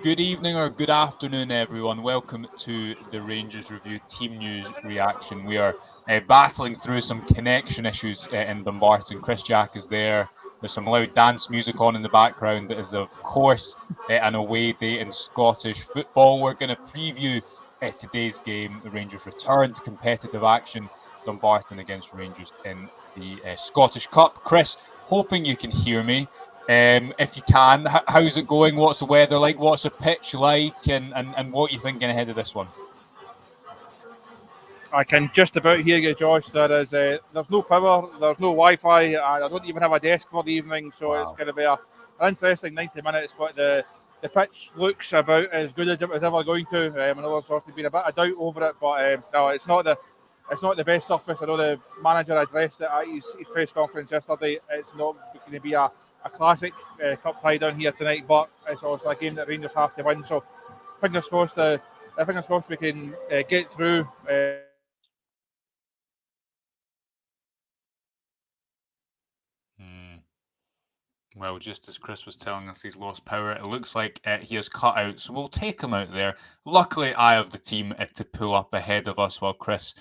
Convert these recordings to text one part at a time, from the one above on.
Good evening or good afternoon, everyone. Welcome to the Rangers Review Team News Reaction. We are battling through some connection issues in Dumbarton. Chris Jack is there. There's some loud dance music on in the background. That is, of course, an away day in Scottish football. We're going to preview today's game. The Rangers return to competitive action. Dumbarton against Rangers in the Scottish Cup. Chris, hoping you can hear me. If you can, how's it going? What's the weather like? What's the pitch like? And what are you thinking ahead of this one? I can just about hear you, Josh. There's no power, there's no Wi-Fi, and I don't even have a desk for the evening, so It's going to be an interesting 90 minutes. But the pitch looks about as good as it was ever going to. I know there's obviously been a bit of doubt over it, but no, it's not the best surface. I know the manager addressed it at his press conference yesterday. It's not going to be a classic cup tie down here tonight, but it's also a game that Rangers have to win. So fingers crossed, we can get through. Well, just as Chris was telling us he's lost power, it looks like he has cut out, so we'll take him out there. Luckily, I have the team to pull up ahead of us while Chris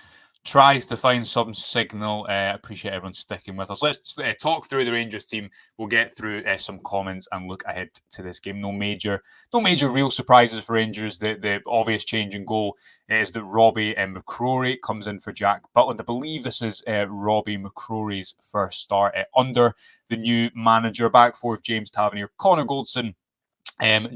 tries to find some signal. I appreciate everyone sticking with us. Let's talk through the Rangers team. We'll get through some comments and look ahead to this game. No major real surprises for Rangers. The obvious change in goal is that Robbie McCrory comes in for Jack Butland. I believe this is Robbie McCrory's first start under the new manager. Back four of James Tavernier, Connor Goldson,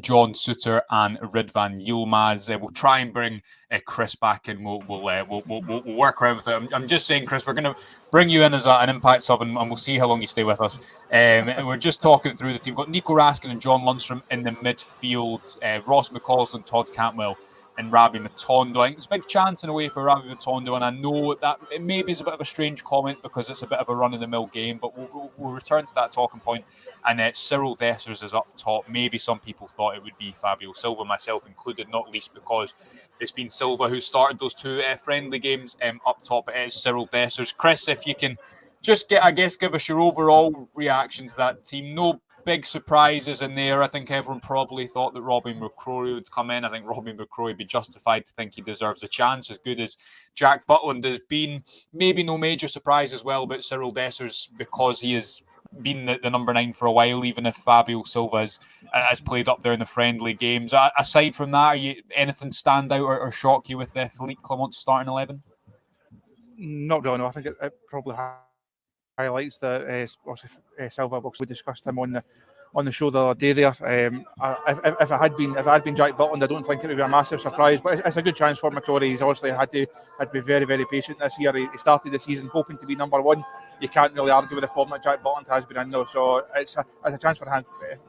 John Suter and Ridvan Yilmaz. We'll try and bring Chris back in. We'll work around with it. I'm just saying, Chris, we're going to bring you in as an impact sub, and we'll see how long you stay with us. And we're just talking through the team. We've got Nico Raskin and John Lundstrom in the midfield. Ross McCausland, Todd Cantwell, and Rabbi Matondo. I think it's a big chance in a way for Rabbi Matondo, and I know that it maybe is a bit of a strange comment because it's a bit of a run-of-the-mill game, but we'll return to that talking point. And Cyril Dessers is up top. Maybe some people thought it would be Fabio Silva, myself included, not least because it's been Silva who started those two friendly games. Up top it is Cyril Dessers. Chris, if you can just give us your overall reaction to that team. No big surprises in there. I think everyone probably thought that Robbie McCrory would come in. I think Robbie McCrory would be justified to think he deserves a chance, as good as Jack Butland has been. Maybe no major surprise as well about Cyril Dessers because he has been the number 9 for a while, even if Fabio Silva has played up there in the friendly games. Aside from that, anything stand out or shock you with Philippe Clement's starting 11? Not really, no. I think it probably highlights that Silva, we discussed him on the show the other day there. If it had been Jack Butland, I don't think it would be a massive surprise, but it's a good chance for McCrory. He's obviously had to be very, very patient this year. He started the season hoping to be number 1. You can't really argue with the form that Jack Butland has been in, though. So it's a chance for him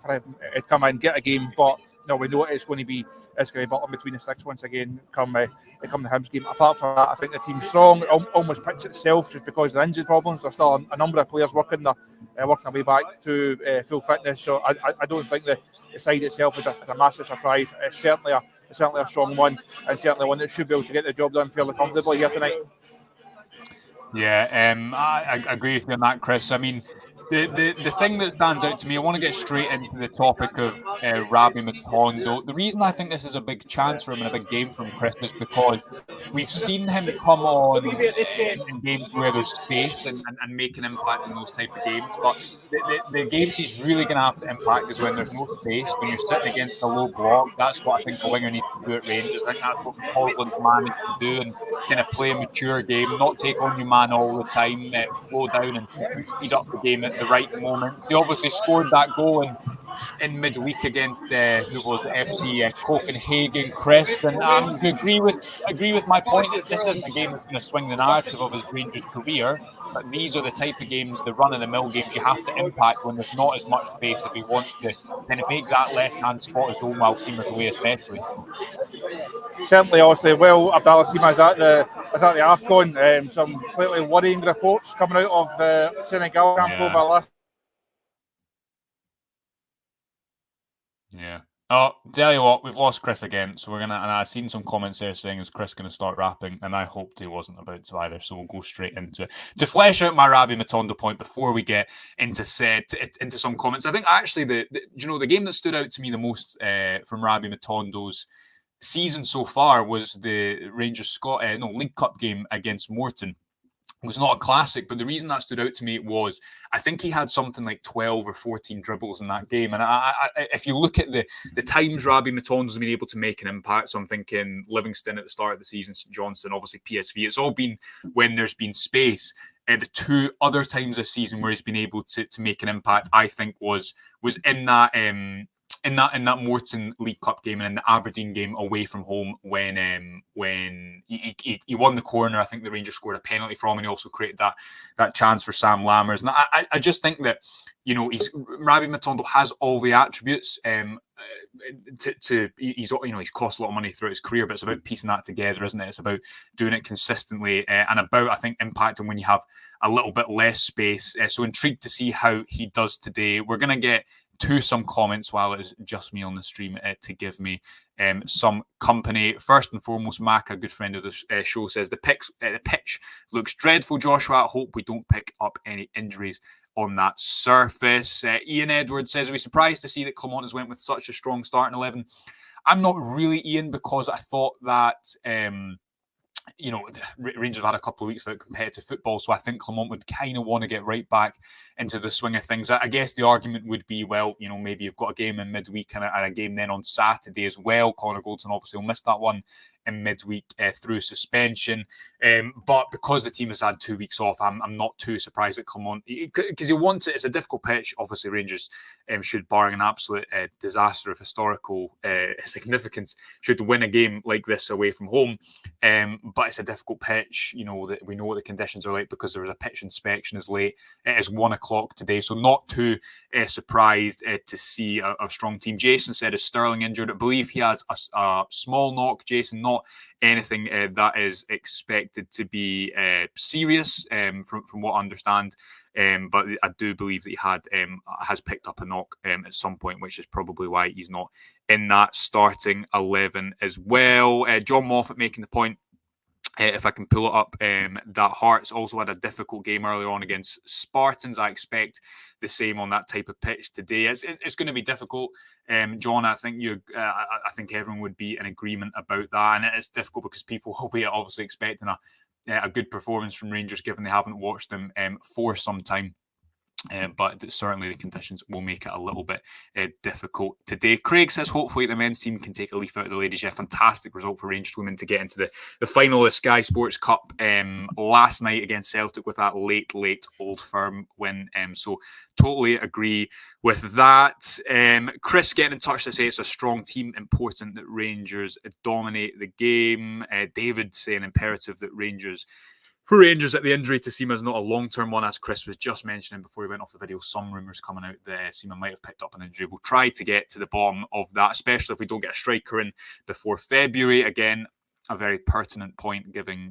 to come in, get a game. But no, we know it's going to be Butland between the sticks once again come the Hibs game. Apart from that, I think the team's strong. Almost pitch itself just because of the injury problems. There's still a number of players working their way back to full fitness. So I don't think the side itself is a massive surprise. It's certainly a strong one, and certainly one that should be able to get the job done fairly comfortably here tonight. Yeah, I agree with you on that, Chris. I mean, the thing that stands out to me, I want to get straight into the topic of Rabbi Matondo. The reason I think this is a big chance for him and a big game for him, Chris, is because we've seen him come on in games where there's space and make an impact in those type of games. But the games he's really going to have to impact is when there's no space, when you're sitting against a low block. That's what I think the winger needs to do at Rangers. I think that's what McCausland's managed to do and kind of play a mature game, not take on your man all the time, slow down and speed up the game at the right moments. He obviously scored that goal in midweek against who was FC Copenhagen, Chris, and agree with my point. This isn't a game that's going to swing the narrative of his Rangers career, but these are the type of games, the run-of-the-mill games, you have to impact when there's not as much space if he wants to kind of make that left-hand spot his own while Seamer's away, especially. Certainly, obviously, well, Abdallah Sima is at the AFCON. Some slightly worrying reports coming out of the Senegal camp over last. Yeah. Oh, tell you what, we've lost Chris again, so we're gonna. And I've seen some comments there saying, "Is Chris gonna start rapping?" And I hoped he wasn't about to either. So we'll go straight into it. To flesh out my Rabbi Matondo point before we get into some comments. I think actually the game that stood out to me the most from Rabbi Matondo's season so far was the Rangers League Cup game against Morton. It was not a classic, but the reason that stood out to me was I think he had something like 12 or 14 dribbles in that game. And if you look at the times Rabbi Matondo's been able to make an impact, so I'm thinking Livingston at the start of the season, St Johnstone, obviously PSV, it's all been when there's been space. The two other times this season where he's been able to make an impact, I think, was in that in that Morton League Cup game and in the Aberdeen game away from home when he won the corner. I think the Rangers scored a penalty from him, and he also created that chance for Sam Lammers. And I just think that Rabbi Matondo has all the attributes. He's cost a lot of money throughout his career, but it's about piecing that together, isn't it? It's about doing it consistently and about, I think, impacting when you have a little bit less space. So intrigued to see how he does today. We're going to get to some comments while it is just me on the stream to give me some company. First and foremost, Mac, a good friend of the show, says the pitch looks dreadful, Joshua. I hope we don't pick up any injuries on that surface. Ian Edwards says, are we surprised to see that Clement has went with such a strong starting 11? I'm not really, Ian, because I thought that Rangers have had a couple of weeks without competitive football, so I think Clement would kind of want to get right back into the swing of things. I guess the argument would be, well, maybe you've got a game in midweek and a game then on Saturday as well. Connor Goldson obviously will miss that one in midweek through suspension. But because the team has had 2 weeks off, I'm not too surprised at Clement, because he wants it. It's a difficult pitch. Obviously, Rangers should, barring an absolute disaster of historical significance, should win a game like this away from home. But it's a difficult pitch. That we know what the conditions are like because there was a pitch inspection as late as 1 o'clock today. So not too surprised to see a strong team. Jason said, is Sterling injured? I believe he has a small knock, Jason, not anything that is expected to be serious from what I understand. But I do believe that he has picked up a knock at some point, which is probably why he's not in that starting 11 as well. John Moffat making the point, if I can pull it up, that Hearts also had a difficult game earlier on against Spartans. I expect the same on that type of pitch today. It's going to be difficult, John. I think I think everyone would be in agreement about that, and it is difficult because people will be obviously expecting a good performance from Rangers, given they haven't watched them for some time. But certainly the conditions will make it a little bit difficult today. Craig says, hopefully the men's team can take a leaf out of the ladies. Yeah, fantastic result for Rangers women to get into the final of the Sky Sports Cup last night against Celtic with that late Old Firm win. So totally agree with that. Chris getting in touch to say it's a strong team, important that Rangers dominate the game. David saying imperative that Rangers at the injury to Seema is not a long-term one, as Chris was just mentioning before he went off the video. Some rumours coming out that Seema might have picked up an injury. We'll try to get to the bottom of that, especially if we don't get a striker in before February. Again, a very pertinent point, given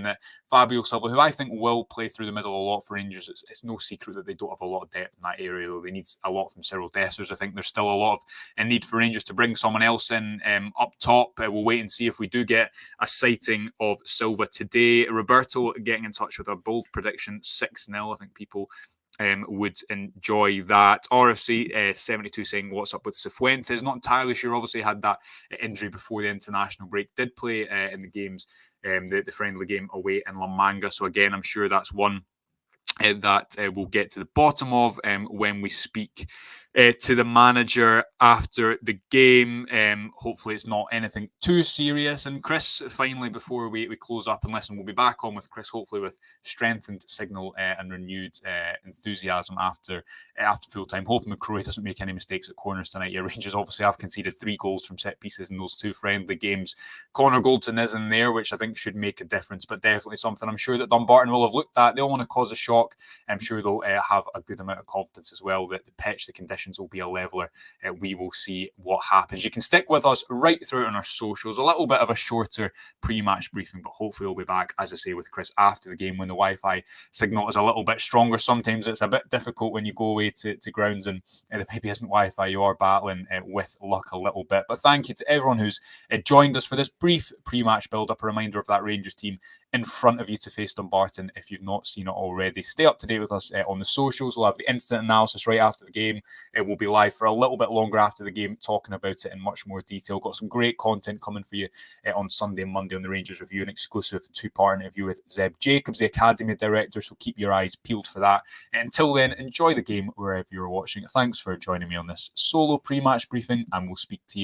that Fabio Silva, who I think will play through the middle a lot for Rangers, it's no secret that they don't have a lot of depth in that area, though they need a lot from Cyril Dessers. I think there's still a lot of need for Rangers to bring someone else in up top. We'll wait and see if we do get a sighting of Silva today. Roberto getting in touch with a bold prediction, 6-0. I think people would enjoy that. RFC 72 saying, what's up with Cifuentes? Not entirely sure. Obviously had that injury before the international break. Did play in the games, the friendly game away in La Manga. So again, I'm sure that's one that we'll get to the bottom of when we speak to the manager after the game. Hopefully it's not anything too serious. And Chris, finally, before we close up and listen, we'll be back on with Chris, hopefully with strengthened signal and renewed enthusiasm after full-time. Hoping McCrory doesn't make any mistakes at corners tonight. Yeah, Rangers obviously have conceded 3 goals from set pieces in those 2 friendly games. Connor Goldson is in there, which I think should make a difference, but definitely something I'm sure that Dumbarton will have looked at. They'll want to cause a shock. I'm sure they'll have a good amount of confidence as well that the pitch, the conditions conditions will be a leveler, we will see what happens. You can stick with us right through on our socials. A little bit of a shorter pre-match briefing, but hopefully we'll be back, as I say, with Chris after the game when the Wi-Fi signal is a little bit stronger. Sometimes it's a bit difficult when you go away to grounds and there maybe isn't Wi-Fi. You are battling with luck a little bit. But thank you to everyone who's joined us for this brief pre-match build-up. A reminder of that Rangers team in front of you to face Dumbarton if you've not seen it already. Stay up to date with us on the socials. We'll have the instant analysis right after the game. It will be live for a little bit longer after the game, talking about it in much more detail. Got some great content coming for you on Sunday and Monday on the Rangers Review, an exclusive two-part interview with Zeb Jacobs, the Academy Director, so keep your eyes peeled for that. Until then, enjoy the game wherever you're watching. Thanks for joining me on this solo pre-match briefing, and we'll speak to you